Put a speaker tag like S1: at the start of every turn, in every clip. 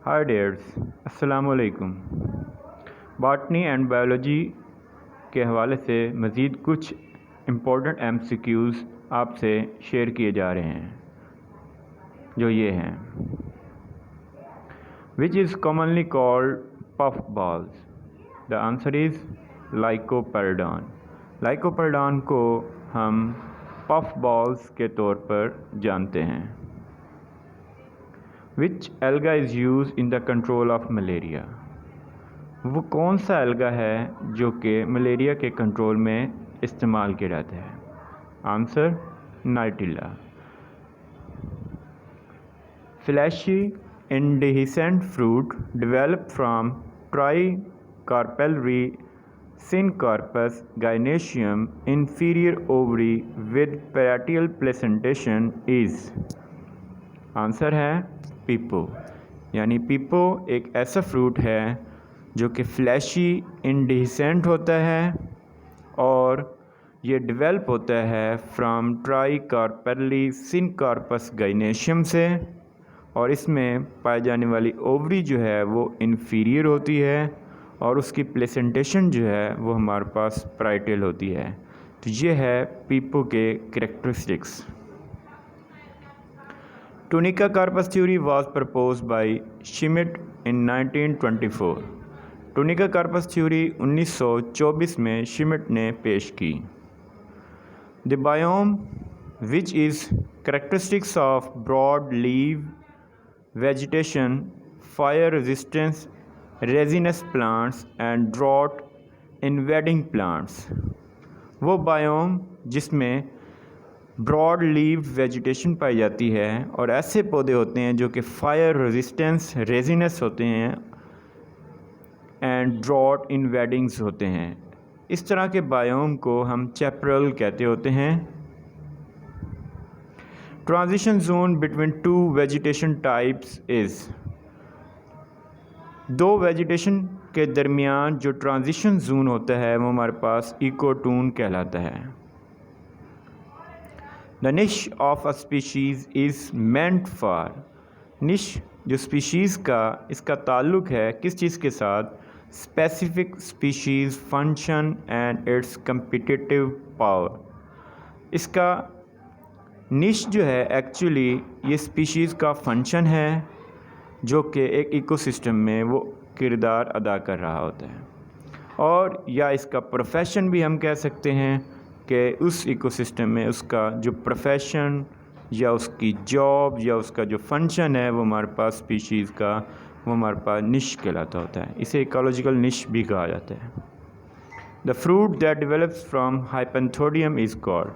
S1: हाय dears, अस्सलाम वालेकुम। Botany and biology के हवाले से मज़ीद कुछ इम्पोर्टेंट MCQs आपसे शेयर किए जा रहे हैं, जो ये हैं। Which is commonly called puff balls? The answer is lycoperdon. Lycoperdon को हम पफ बॉल्स के तौर पर जानते हैं। Which alga is use in the control of malaria? वो कौन सा एल्गा है जो कि मलेरिया के कंट्रोल में इस्तेमाल किया जाता है? Answer nitella. Fleshy indehiscent fruit develop from tricarpellary syncarpus gynoecium inferior ovary with parietal placentation is? Answer है पीपो। यानी पीपो एक ऐसा फ्रूट है जो कि फ्लैशी इंडिसेंट होता है और ये डेवलप होता है फ्रॉम ट्राइकार्पेलरी syncarpus gynoecium से, और इसमें पाई जाने वाली ओवरी जो है वो इन्फीरियर होती है और उसकी प्लेसेंटेशन जो है वो हमारे पास पैराइटल होती है। तो ये है पीपो के characteristics. Tunica corpus theory was proposed by Schmidt in 1924। Tunica corpus theory 1924 में शिमिट ने पेश की। The biome which is characteristics of broad leave vegetation, fire resistance, resinous plants and drought invading plants। वो बायोम जिसमें broad leave vegetation पाई जाती है और ऐसे पौधे होते हैं जो कि फायर रेजिस्टेंस रेजिनस होते हैं एंड ड्रॉट इन्वेडिंग्स होते हैं। इस तरह के बायोम को हम चैपरल कहते होते हैं। Transition zone between two vegetation types is? दो वेजिटेशन के दरमियान जो ट्रांजिशन जोन होता है वो हमारे पास इकोटून कहलाता है। द निश of a species is meant for? निश जो स्पीशीज़ का इसका ताल्लुक़ है किस चीज़ के साथ? Specific species function and it's competitive power. इसका निश जो है एक्चुअली ये स्पीशीज़ का फंक्शन है जो कि एक इकोसिस्टम में वो किरदार अदा कर रहा होता है, और या इसका प्रोफेशन भी हम कह सकते हैं कि उस इकोसिस्टम में उसका जो प्रोफेशन या उसकी जॉब या उसका जो फंक्शन है वो हमारे पास स्पीशीज़ का वो हमारे पास निश कहलाता होता है। इसे इकोलॉजिकल निश भी कहा जाता है। The fruit that develops from hypanthodium is called?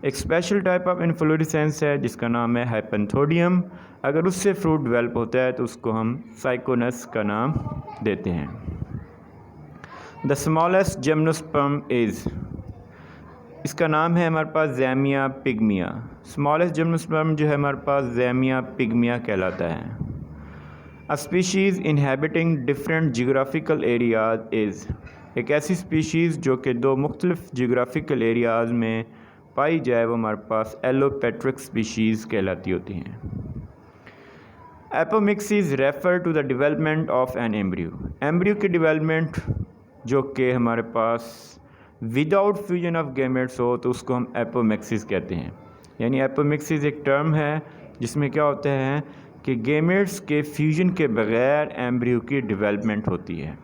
S1: एक स्पेशल टाइप ऑफ इन्फ्लोरेसेंस है जिसका नाम है हाइपेंथोडियम। अगर उससे फ्रूट डेवलप होता है तो उसको हम साइकोनस का नाम देते हैं। The smallest gymnosperm is? इसका नाम है हमारे पास ज़ैमिया पिग्मिया। स्मॉलेस्ट जिम्नोस्पर्म जो है हमारे पास ज़ैमिया पिग्मिया कहलाता है। A species inhabiting different geographical areas is? एक ऐसी स्पीशीज़ जो कि दो मुख्तलिफ जियोग्राफिकल एरियाज़ में पाई जाए वो हमारे पास एलोपेट्रिक स्पीशीज़ कहलाती होती हैं। Apomixis refer to the development of an embryo? Embryo की डेवलपमेंट जो कि हमारे पास विदाउट फ्यूजन ऑफ गैमेट्स हो तो उसको हम एपोमिक्सिस कहते हैं। यानी एपोमिक्सिस एक टर्म है जिसमें क्या होता है कि गैमेट्स के फ्यूजन के बगैर एम्ब्रियो की डेवलपमेंट होती है।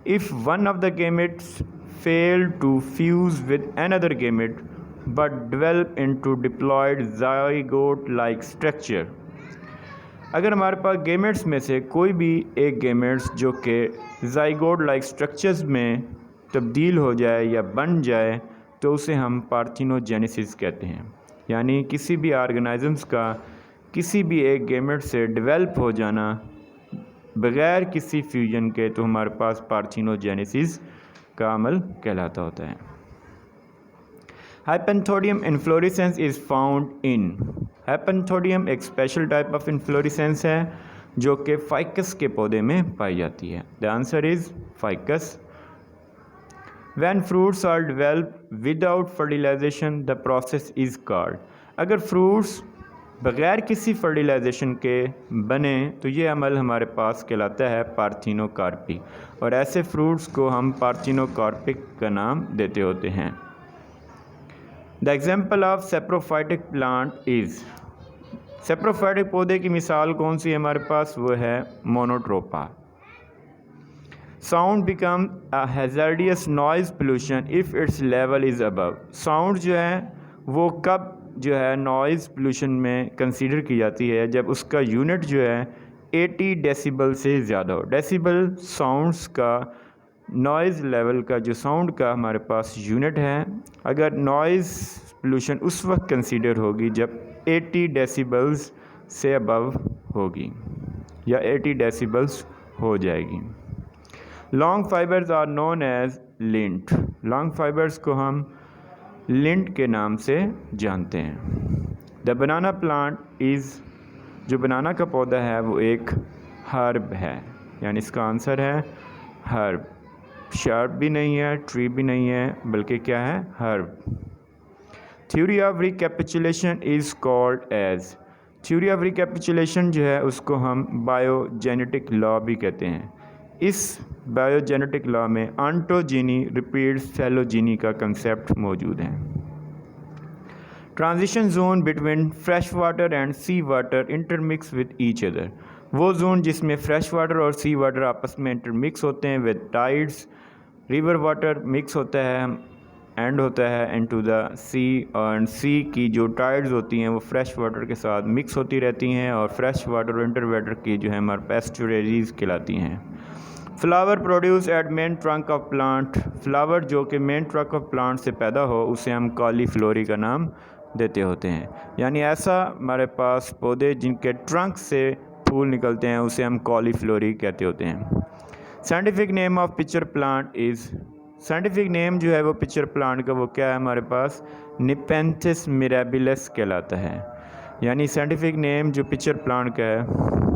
S1: If one of the gametes fail to fuse with another gamete but develop into diploid zygote like structure। अगर हमारे पास गेमेट्स में से कोई भी एक गेमेट्स जो कि ज़ाइगोट लाइक स्ट्रक्चर्स में तब्दील हो जाए या बन जाए तो उसे हम पार्थिनोजेनेसिस कहते हैं। यानी किसी भी ऑर्गेनिजम्स का किसी भी एक गेमेट से डेवलप हो जाना बग़ैर किसी फ्यूजन के तो हमारे पास पार्थिनोजेनेसिस का अमल कहलाता होता है। Hypanthodium inflorescence is found in? Hypanthodium एक स्पेशल टाइप ऑफ इन्फ्लोरेसेंस है जो कि फाइकस के पौधे में पाई जाती है। The answer is ficus. When fruits are developed without fertilisation the process is called? अगर फ्रूट्स बग़ैर किसी फर्टिलाइजेशन के बने तो ये अमल हमारे पास कहलाता है पार्थिनोकार्पी, और ऐसे फ्रूट्स को हम पार्थिनोकार्पिक का नाम देते होते हैं। The example of saprophytic plant is, saprophytic पौधे की मिसाल कौन सी है हमारे पास, वो है Monotropa. Sound become a hazardous noise pollution if its level is above. Sound जो है वो कब जो है नॉइज़ पोल्यूशन में कंसीडर की जाती है, जब उसका यूनिट जो है 80 डेसिबल से ज़्यादा हो। डेसिबल साउंड्स का, नॉइज़ लेवल का जो साउंड का हमारे पास यूनिट है, अगर नॉइज़ पोल्यूशन उस वक्त कंसीडर होगी जब 80 डेसिबल्स से अबव होगी या 80 डेसिबल्स हो जाएगी। Long fibres are known as lint. Long fibres को हम लिंट के नाम से जानते हैं। द बनाना प्लांट इज़, जो बनाना का पौधा है वो एक हर्ब है, यानी इसका आंसर है हर्ब। शर्ब भी नहीं है, ट्री भी नहीं है, बल्कि क्या है, herb. Theory of recapitulation is called as. Theory of recapitulation जो है उसको हम बायोजेनेटिक लॉ भी कहते हैं। इस बायोजेनेटिक लॉ में ऑन्टोजीनी रिपीट्स फेलोजीनी का कंसेप्ट मौजूद है। Transition zone between fresh water and sea water intermix with each other. वो जोन जिसमें फ्रेश वाटर और सी वाटर आपस में इंटरमिक्स होते हैं with tides. River water mix होता है, एंड होता है इनटू द सी, और सी की जो टाइड्स होती हैं वो फ्रेश वाटर के साथ मिक्स होती रहती हैं, और फ्रेश वाटर और इंटर वाटर की जो है हमारे पेस्चुरेरीज कहलाती हैं। Flower produce at main trunk of plant. Flower जो कि मेन ट्रंक ऑफ प्लांट से पैदा हो उसे हम कॉलीफ्लोरी का नाम देते होते हैं। यानी ऐसा हमारे पास पौधे जिनके ट्रंक से फूल निकलते हैं उसे हम कॉलीफ्लोरी कहते होते हैं। Scientific name of pitcher plant is, scientific name जो है वो पिचर प्लांट का वो क्या है हमारे पास, निपेंथिस मिराबिलस कहलाता है। यानी साइंटिफिक नेम जो पिचर प्लांट का है